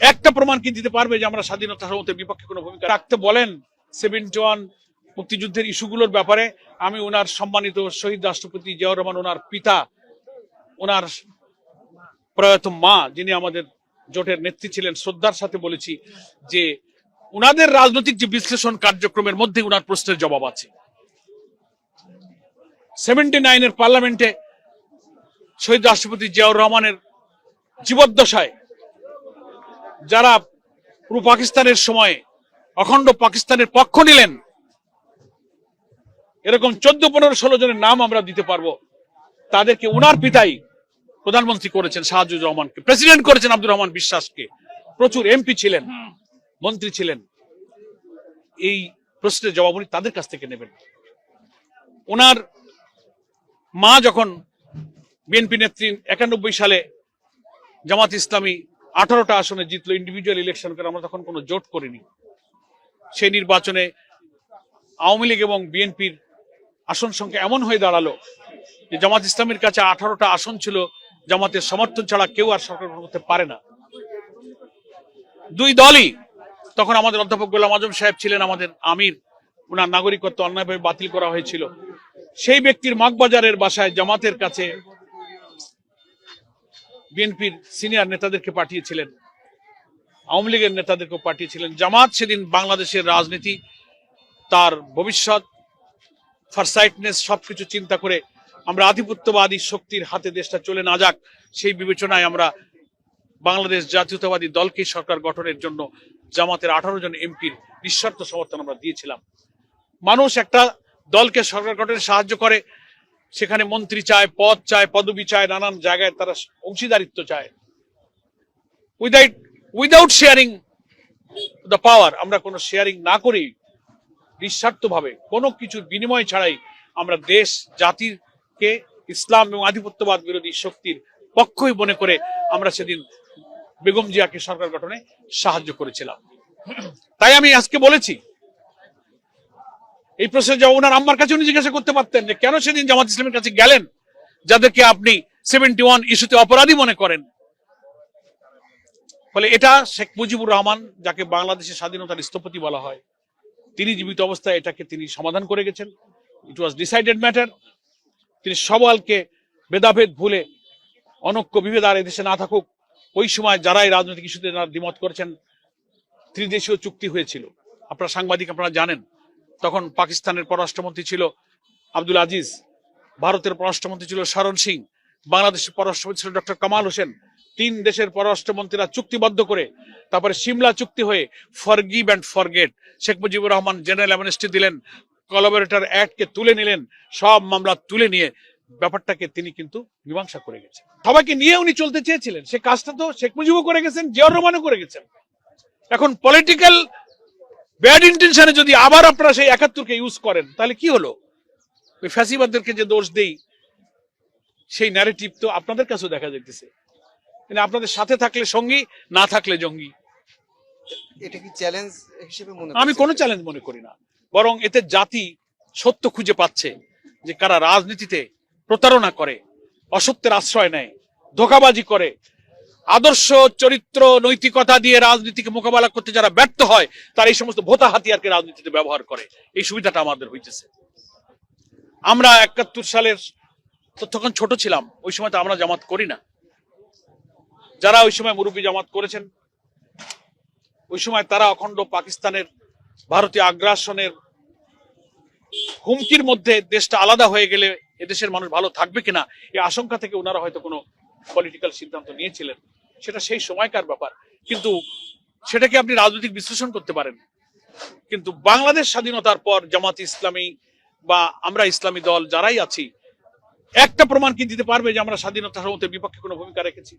একটা প্রমাণ কি দিতে পারবে যে আমরা স্বাধীনতা সমর্থনের বিপক্ষে কোনো ভূমিকা রাখতে বলেন? 71 মুক্তিযুদ্ধের ইস্যুগুলোর ব্যাপারে আমি ওনার সম্মানিত শহীদ রাষ্ট্রপতি জিয়াউর রহমান, ওনার পিতা, ওনার প্রয়াত মা, যিনি আমাদের জোটের নেত্রী ছিলেন, শ্রদ্ধার সাথে বলেছি যে উনাদের রাজনৈতিক যে বিশ্লেষণ কার্যক্রমের মধ্যে উনার প্রশ্নের জবাব আছে। 79-এর পার্লামেন্টে শহীদ রাষ্ট্রপতি জিয়াউর রহমানের জীবদ্দশায় যারা পূর্ব পাকিস্তানের সময় অখণ্ড পাকিস্তানের পক্ষ নিলেন, এরকম 14, 15, 16 জনের নাম আমরা দিতে পারবো। তাদেরকে উনার পিতাই প্রধানমন্ত্রী করেছেন, শাহজুর রহমানকে প্রেসিডেন্ট করেছেন, আব্দুর রহমান বিশ্বাসকে, প্রচুর এমপি ছিলেন, মন্ত্রী ছিলেন। এই প্রশ্নের জবাব উনি তাদের কাছ থেকে নেবেন। ওনার মা যখন বিএনপি নেত্রী 91 সালে জামাত ইসলামী 18টা আসনে জিতলো, ইন্ডিভিজুয়াল ইলেকশন করে, আমরা তখন কোনো জোট করিনি। সেই নির্বাচনে আওয়ামী লীগ এবং বিএনপির আসন সংখ্যা এমন হয়ে দাঁড়ালো যে জামাত ইসলামের কাছে 18টা আসন ছিল, জামাতের সমর্থন ছাড়া কেউ আর সরকার করতে পারে না। দুই দলই, তখন আমাদের অধ্যাপক গোলাম আজম সাহেব ছিলেন আমাদের আমির, ওনার নাগরিকত্ব অন্যায়ভাবে বাতিল করা হয়েছিল। সেই ব্যক্তির মগবাজারের বাসায় জামাতের কাছে বিএনপির সিনিয়র নেতাদেরকে পাঠিয়েছিলেন, আওয়ামী লীগের নেতাদেরকে পাঠিয়েছিলেন। জামাত সেদিন বাংলাদেশের রাজনীতি, তার ভবিষ্যৎ, ফারসাইটনেস সবকিছু চিন্তা করে আমরা আধিপত্যবাদী শক্তির হাতে দেশটা চলে না যাক, সেই বিবেচনায় আমরা বাংলাদেশ জাতীয়তাবাদী দলকে সরকার গঠনের জন্য জামাতের 18 জন এমপির নিঃশর্ত সমর্থন আমরা দিয়েছিলাম। মানুষ একটা দলকে সরকার গঠনে সাহায্য করে, সেখানে মন্ত্রী চায়, পদ চায়, পদবি চায়, নানান জায়গায় তারা অংশীদারিত্ব চায়। উইদাউট শেয়ারিং দ্য পাওয়ার, আমরা কোনো শেয়ারিং না করেই নিঃস্বার্থভাবে কোনো কিছুর বিনিময় ছাড়াই আমরা দেশ জাতিকে ইসলাম এবং আধিপত্যবাদ বিরোধী শক্তির পক্ষই মনে করে আমরা সেদিন বেগম জিয়াকে সরকার গঠনে সাহায্য করেছিলাম। তাই আমি আজকে বলেছি, এই প্রশ্নের জবাব ওনার আম্মার কাছে উনি জিজ্ঞাসা করতে পারতেন যে কেন সেদিন জামাত ইসলামের কাছে গেলেন, যাদেরকে আপনি 71 ইস্যুতে অপরাধী মনে করেন। ফলে এটা শেখ মুজিবুর রহমান, যাকে বাংলাদেশের স্বাধীনতার স্থপতি বলা হয়, তিনি জীবিত অবস্থায় এটাকে তিনি সমাধান করে গেছেন। ইট ওয়াজ ডিসাইডেড ম্যাটার। তিনি সবালকে ভেদাভেদ ভুলে, অনৈক্য বিভেদ আর এদেশে না থাকুক, ওই সময় যারাই রাজনৈতিক ইস্যুতে দ্বিমত করেছেন, ত্রিদেশীয় চুক্তি হয়েছিল। আপনারা সাংবাদিক, আপনারা জানেন, তখন পাকিস্তানের পররাষ্ট্রমন্ত্রী ছিল আব্দুল আজিজ, ভারতের পররাষ্ট্রমন্ত্রী ছিল শরণ সিং, বাংলাদেশের পররাষ্ট্রমন্ত্রী ছিল ডক্টর কামাল হোসেন। 3 দেশের পররাষ্ট্রমন্ত্রীরা চুক্তিবদ্ধ করে তারপরে সিমলা চুক্তি হয়ে forgive and forget, Sheikh Mujibur Rahman general amnesty দিলেন, কোলাবরেটর অ্যাক্টকে তুলে নিলেন, সব মামলা তুলে নিয়ে ব্যাপারটাকে তিনি কিন্তু মীমাংসা করে গেছেন। সবাইকে নিয়ে উনি চলতে চেয়েছিলেন, সে কাজটা তো শেখ মুজিবও করে গেছেন, জিয়াউর রহমানও করে গেছেন। এখন পলিটিক্যাল ব্যাড ইন্টেনশনে যদি আবার আপনারা সেই 71কে ইউজ করেন, তাহলে কি হলো? ওই ফ্যাসিবাদদেরকে যে দোষ দেই, সেই ন্যারেটিভ তো আপনাদের কাছেও দেখা যাইতেছে। মানে আপনাদের সাথে থাকলে সঙ্গী, না থাকলে জঙ্গি। এটা কি চ্যালেঞ্জ হিসেবে মনে আমি কোনো চ্যালেঞ্জ মনে করি না, বরং এতে জাতি সত্য খুঁজে পাচ্ছে যে কারা রাজনীতিতে প্রতারণা করে, অসত্যের আশ্রয় নেয়, ধোঁকাবাজি করে, আদর্শ চরিত্র নৈতিকতা দিয়ে রাজনীতিকে মোকাবেলা করতে যারা ব্যর্থ হয়, তারা এই সমস্ত ভোতা হাতিয়ারকে রাজনীতিতে ব্যবহার করে। এই সুবিধাটা আমাদের হইতেছে। আমরা 71 সালের তখন ছোট ছিলাম, ওই সময় তো আমরা জামাত করি না। যারা ওই সময় মুরব্বী জামাত করেছেন, ওই সময় তারা অখণ্ড পাকিস্তানের ভারতীয় আগ্রাসনের হুমকির মধ্যে দেশটা আলাদা হয়ে গেলে এদেশের মানুষ ভালো থাকবে কিনা, এই আশঙ্কা থেকে ওনারা হয়তো কোনো পলিটিক্যাল সিদ্ধান্ত নিয়েছিলেন। সেটা সেই সময়কার ব্যাপার, কিন্তু সেটাকে আপনি রাজনৈতিক বিশ্লেষণ করতে পারেন। কিন্তু বাংলাদেশ স্বাধীনতার পর জামাত ইসলামী বা আমরা ইসলামী দল যারাই আছি, একটা প্রমাণ কি দিতে পারবে যে আমরা স্বাধীনতা সমর্থনের বিপক্ষে কোনো ভূমিকা রেখেছি?